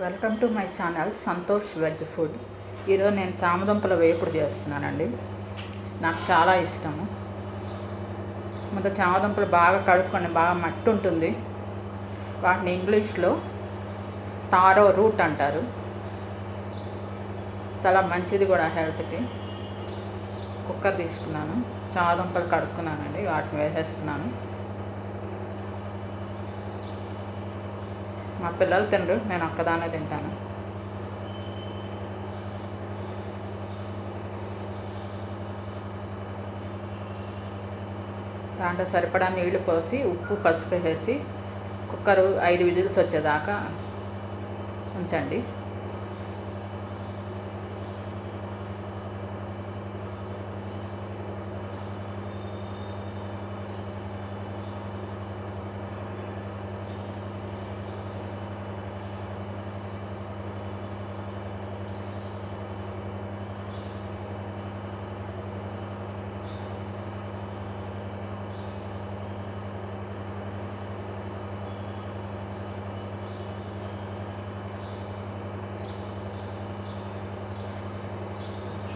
Welcome to my channel Santosh veg food. ఈరోజు నేను చామదుంపల వేపుడు చేస్తున్నానండి. నాకు చాలా ఇష్టము. ముందు చామదుంపలు బాగా కడుక్కొని, బాగా మట్టి ఉంటుంది, వాటిని ఇంగ్లీష్లో టారో రూట్ అంటారు. చాలా మంచిది కూడా హెల్త్కి. కుక్కర్ తీసుకున్నాను, చామదుంపలు కడుక్కున్నానండి, వాటిని వేసేస్తున్నాను. మా పిల్లలు తినరు, నేను ఒక్కదానే తింటాను. దాంట్లో సరిపడా నీళ్లు పోసి ఉప్పు పసుపు వేసి కుక్కరు 5 విజిల్స్ వచ్చేదాకా ఉంచండి.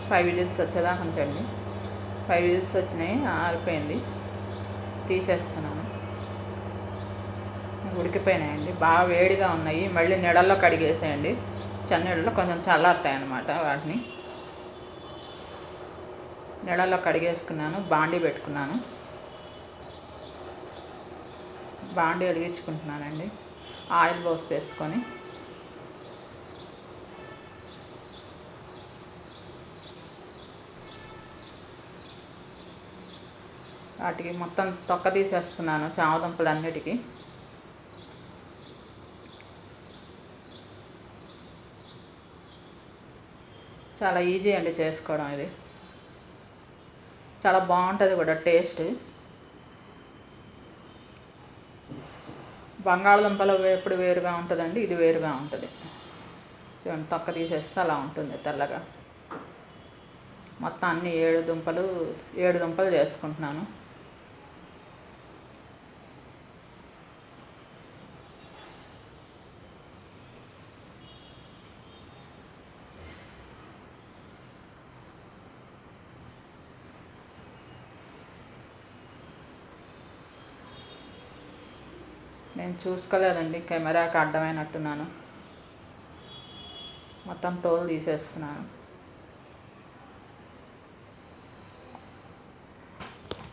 ఫైవ్ విజిల్స్ వచ్చేదాకా ఉంచండి. 5 విజిల్స్ వచ్చినాయి, ఆరిపోయింది, తీసేస్తున్నాను. ఉడికిపోయినాయండి, బాగా వేడిగా ఉన్నాయి. మళ్ళీ నీళ్ళల్లో కడిగేసేయండి, చన్నీళ్ళలో కొంచెం చల్లారుతాయి అన్నమాట. వాటిని నీళ్ళల్లో కడిగేసుకున్నాను. బాండీ పెట్టుకున్నాను, బాండీ వెలిగించుకుంటున్నానండి. ఆయిల్ పోసేసుకొని వాటికి మొత్తం తొక్క తీసేస్తున్నాను, చామదుంపలన్నిటికీ. చాలా ఈజీ అండి చేసుకోవడం. ఇది చాలా బాగుంటుంది కూడా టేస్ట్. బంగాళదుంపల వేపుడు వేరుగా ఉంటుందండి, ఇది వేరుగా ఉంటుంది. చూడండి, తొక్క తీసేస్తే అలా ఉంటుంది తెల్లగా. మొత్తం అన్ని 7 దుంపలు చేసుకుంటున్నాను. నేను చూసుకోలేదండి, కెమెరాకి అడ్డమైనట్టున్నాను. మొత్తం తోలు తీసేస్తున్నాను.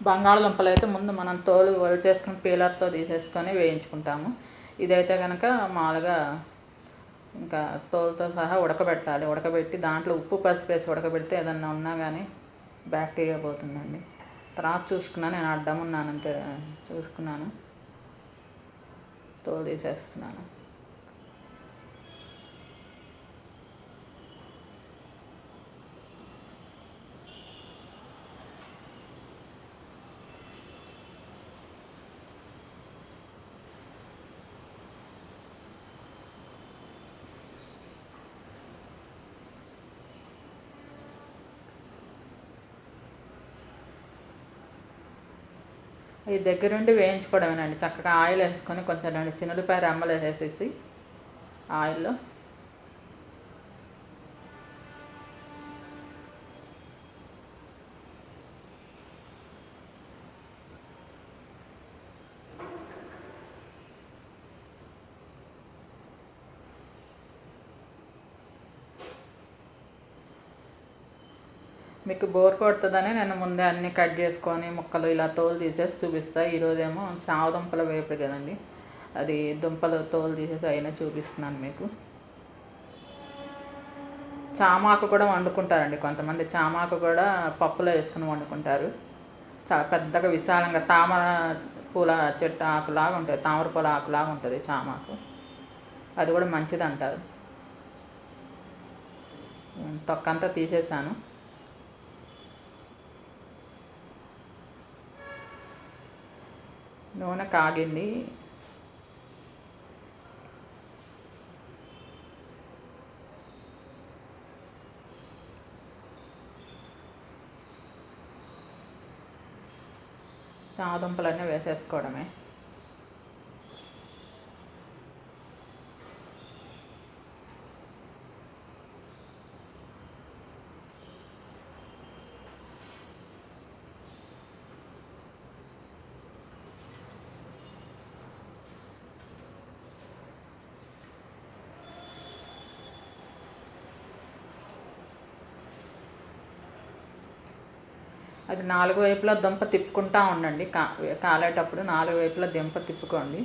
బంగాళదుంపలు అయితే ముందు మనం తోలు వలిచేసుకుని పీలర్తో తీసేసుకొని వేయించుకుంటాము. ఇదైతే కనుక మామూలుగా ఇంకా తోలుతో సహా ఉడకబెట్టాలి. ఉడకబెట్టి దాంట్లో ఉప్పు పసుపు వేసి ఉడకబెడితే ఏదన్నా ఉన్నా కానీ బ్యాక్టీరియా పోతుందండి. తర్వాత చూసుకున్నాను, నేను అడ్డం ఉన్నానంటే చూసుకున్నాను, తోలు తీసేస్తున్నాను. ఈ దగ్గరుండి వేయించుకోవడమేనండి. చక్కగా ఆయిల్ వేసుకొని కొంచెం 2 చిన్నులపాయ రెమ్మలు వేసేసి ఆయిల్లో మీకు బోర్ కొడుతుందని నేను ముందే అన్నీ కట్ చేసుకొని ముక్కలు ఇలా తోలు తీసేసి చూపిస్తాను. ఈరోజేమో చామదుంపల వేపుడు కదండి, అది దుంపలు తోలు తీసేసి అయినా చూపిస్తున్నాను మీకు. చామాకు కూడా వండుకుంటారండి కొంతమంది. చామాకు కూడా పప్పులో వేసుకుని వండుకుంటారు. చాలా పెద్దగా విశాలంగా తామర పూల చెట్టు ఆకులాగా ఉంటుంది, తామర పూల ఆకులాగా ఉంటుంది చామాకు. అది కూడా మంచిది అంటారు. తొక్కంతా తీసేసాను. నూనె కాగింది. చామదుంపలన్నీ వేసేసుకోవడమే. అది 4 వైపులా దుంప తిప్పుకుంటూ ఉండండి. కాలేటప్పుడు 4 వైపులా దుంప తిప్పుకోండి.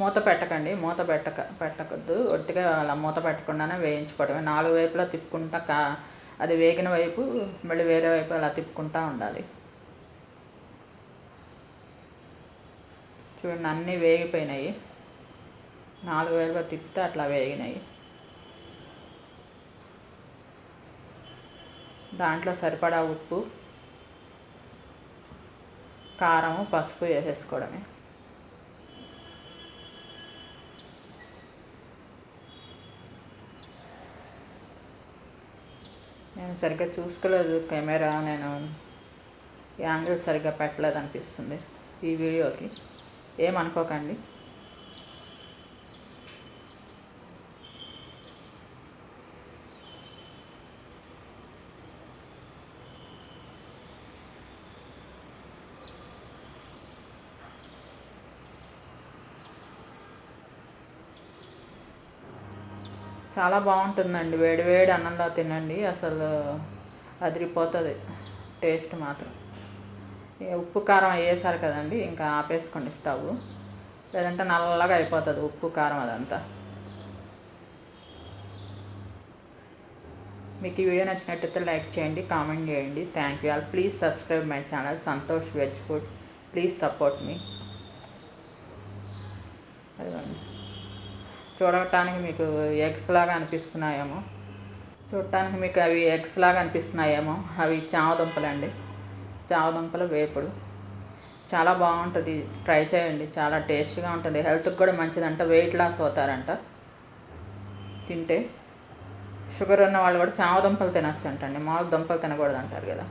మూత పెట్టకండి, మూత పెట్టకొద్దు. ఒట్టిగా అలా మూత పెట్టకుండానే వేయించుకోవడమే. 4 వైపులా తిప్పుకుంటా అది వేగిన వైపు మళ్ళీ వేరే వైపు అలా తిప్పుకుంటూ ఉండాలి. చూడండి, అన్నీ వేగిపోయినాయి. 4 వైపులా తిప్పితే అట్లా వేగినాయి. దాంట్లో సరిపడా ఉప్పు, కారం, పసుపు వేసేసుకోవడమే. నేను సరిగ్గా చూసుకోలేదు కెమెరా, నేను యాంగిల్ సరిగ్గా పెట్టలేదు అనిపిస్తుంది ఈ వీడియోకి, ఏమనుకోకండి. చాలా బాగుంటుందండి, వేడి వేడి అన్నంలో తినండి, అసలు అదిరిపోతుంది టేస్ట్ మాత్రం. ఉప్పు కారం వేసారు కదండి, ఇంకా ఆపేసుకోండి స్టవ్, లేదంటే నల్లగా అయిపోతుంది ఉప్పు కారం అదంతా. మీకు ఈ వీడియో నచ్చినట్టయితే లైక్ చేయండి, కామెంట్ చేయండి. Thank you all. Please subscribe my channel Santosh veg food. Please support me. అదిగోండి, చూడటానికి మీకు ఎగ్స్ లాగా అనిపిస్తున్నాయేమో, చూడటానికి మీకు అవి ఎగ్స్ లాగా అనిపిస్తున్నాయేమో, అవి చామదుంపలండి, చామదుంపల వేపుడు. చాలా బాగుంటుంది, ట్రై చేయండి, చాలా టేస్ట్గా ఉంటుంది, హెల్త్కి కూడా మంచిదంట, వెయిట్ లాస్ అవుతారంట తింటే. షుగర్ ఉన్న వాళ్ళు కూడా చామదుంపలు తినచ్చు అంటండి, మామూలు దుంపలు తినకూడదు అంటారు కదా.